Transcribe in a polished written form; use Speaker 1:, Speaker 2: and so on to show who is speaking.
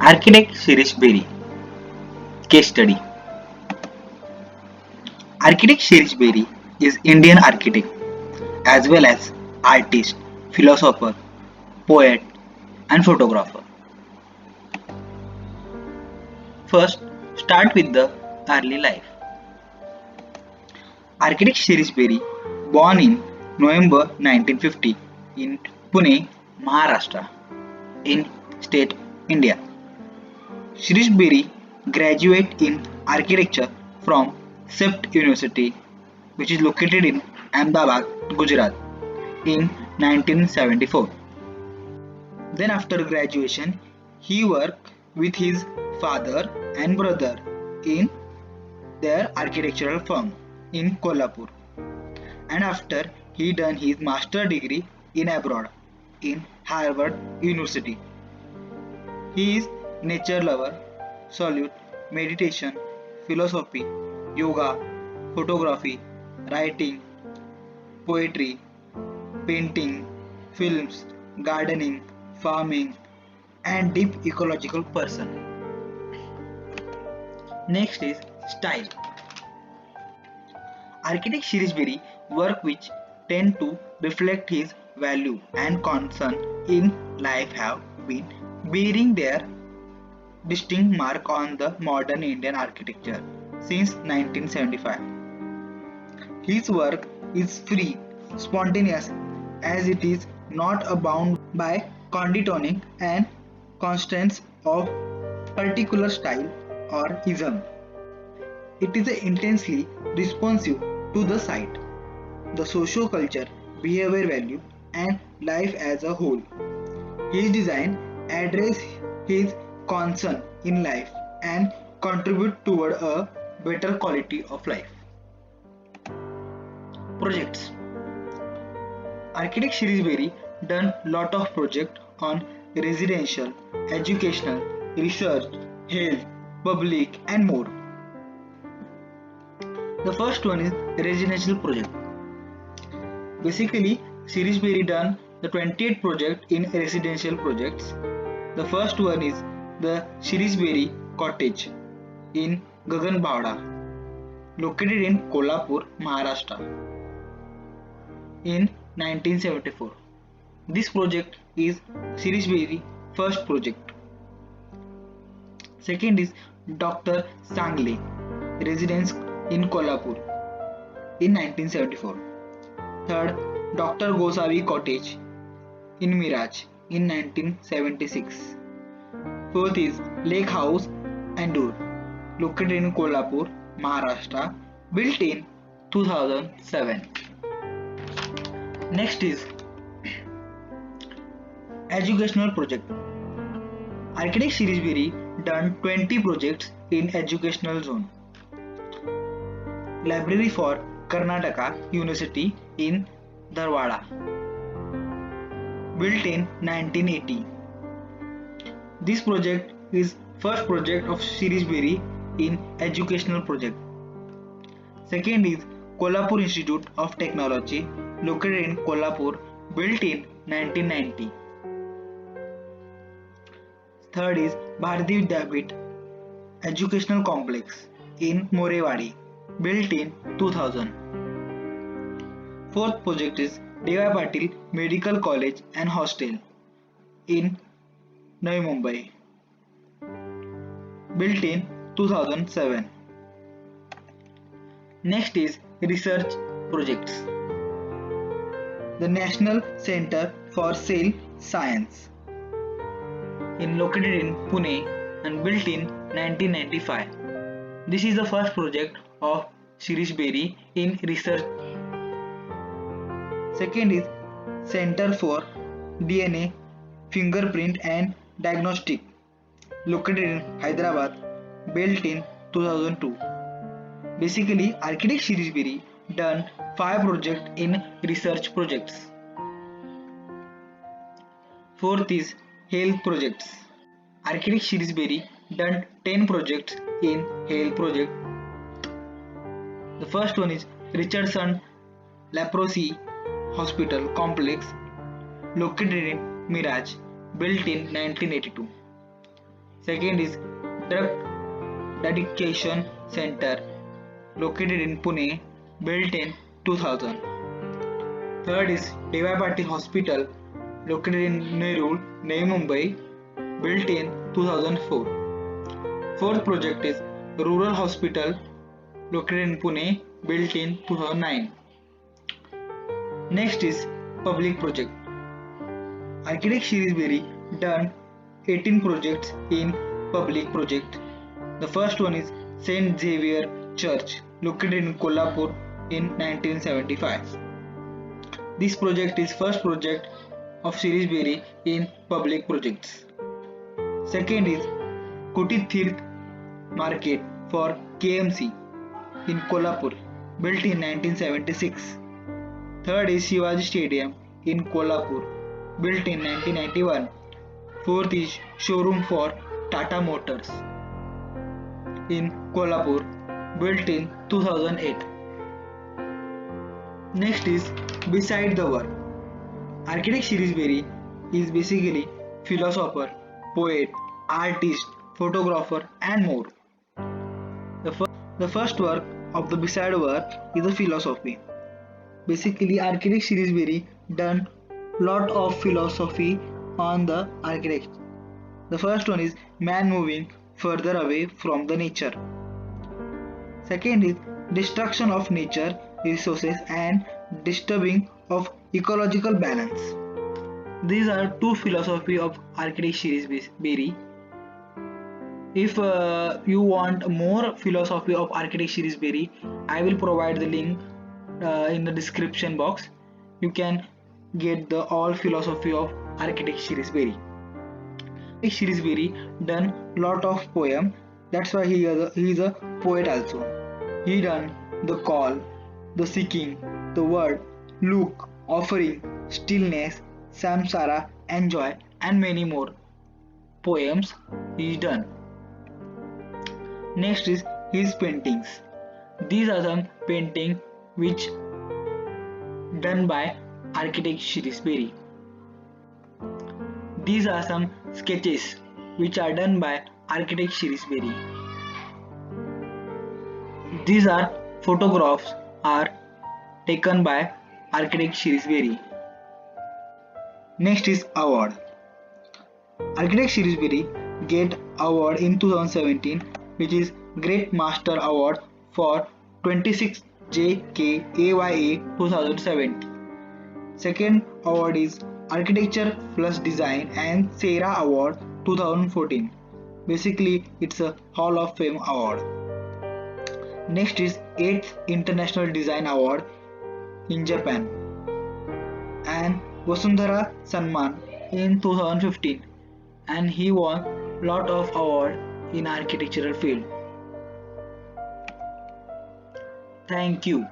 Speaker 1: Architect Shirish Berry. Case study. Architect Shirish Berry is Indian architect as well as artist, philosopher, poet and photographer. First, start with the early life. Architect Shirish Berry, born in November 1950 in Pune, Maharashtra, in state India. Shirish Berry graduated in architecture from CEPT University, which is located in Ahmedabad, Gujarat, in 1974. Then after graduation, he worked with his father and brother in their architectural firm in Kolhapur. And after he done his master degree in abroad in Harvard University. He is nature lover, salute, meditation, philosophy, yoga, photography, writing, poetry, painting, films, gardening, farming, and deep ecological person. Next is style. Architect Shirish Berry work which tend to reflect his value and concern in life have been bearing their distinct mark on the modern Indian architecture since 1975. His work is free, spontaneous, as it is not bound by conditioning and constraints of particular style or ism. It is intensely responsive to the site, the socio-culture, behavior value, and life as a whole. His design address his concern in life and contribute toward a better quality of life. Projects. Architect Shirish Berry done lot of projects on residential, educational, research, health, public and more. The first one is residential project. Basically, Shirish Berry done the 28 project in residential projects. The first one is the Shirish Berry Cottage in Gagan Bhavda, located in Kolhapur, Maharashtra, in 1974. This project is Shirish Berry first project. Second is Dr. Sangle residence in Kolhapur in 1974. Third, Dr. Gosavi Cottage in Miraj in 1976. Fourth is Lake House Andur, located in Kolhapur, Maharashtra, built in 2007. Next is educational project. Architect Shirish Berry done 20 projects in educational zone. Library for Karnataka University in Dharwada, built in 1980. This project is first project of Shirish Berry in educational project. Second is Kolhapur Institute of Technology, located in Kolhapur, built in 1990. Third is Bharati Vidyapith Educational Complex in Morewadi, built in 2000. Fourth project is D.Y. Patil Medical College and Hostel in Navi Mumbai, built in 2007. Next is research projects. The National Center for Cell Science located in Pune and built in 1995. This is the first project of Shirish Berry in research. Second is Center for DNA, Fingerprint and Diagnostic, located in Hyderabad, built in 2002. Basically, Architect Shirish Berry done 5 projects in research projects. Fourth is health projects. Architect Shirish Berry done 10 projects in health project. The first one is Richardson Leprosy Hospital Complex, located in Miraj, built in 1982. Second is Drug Dedication Center located in Pune, built in 2000. Third is D.Y. Patil Hospital located in Nerul, Navi Mumbai, built in 2004. Fourth project is Rural Hospital located in Pune, built in 2009. Next is Public Project. Architect Shrewsbury done 18 projects in public project. The first one is St. Xavier Church located in Kolhapur in 1975. This project is first project of Shrewsbury in public projects. Second is Koti Tirth Market for KMC in Kolhapur, built in 1976. Third is Shivaji Stadium in Kolhapur, built in 1991. Fourth is showroom for Tata Motors in Kolhapur, built in 2008. Next is Beside the Work. Architect Shrewsbury is basically philosopher, poet, artist, photographer and more. The first work of the Beside Work is a philosophy. Basically, Architect Shrewsbury done lot of philosophy on the architect. The first one is man moving further away from the nature. Second is destruction of nature resources and disturbing of ecological balance. These are two philosophy of Architect Shrewsbury. If you want more philosophy of Architect Shrewsbury, I will provide the link in the description box. You can get the all philosophy of Architect Shrewsbury. Shrewsbury done lot of poem. That's why he is a poet also. He done The Call, The Seeking, The Word, Look, Offering, Stillness, Samsara, Enjoy and many more poems he done. Next is his paintings. These are some painting which done by Architect Shrewsbury. These are some sketches which are done by Architect Shrewsbury. These are photographs are taken by Architect Shrewsbury. Next is award. Architect Shrewsbury get award in 2017, which is Great Master Award for 26 JKAYA 2017. Second award is Architecture Plus Design and Sera Award 2014. Basically, it's a Hall of Fame award. Next is 8th International Design Award in Japan and Vasundhara Sanman in 2015, and he won lot of award in architectural field. Thank you.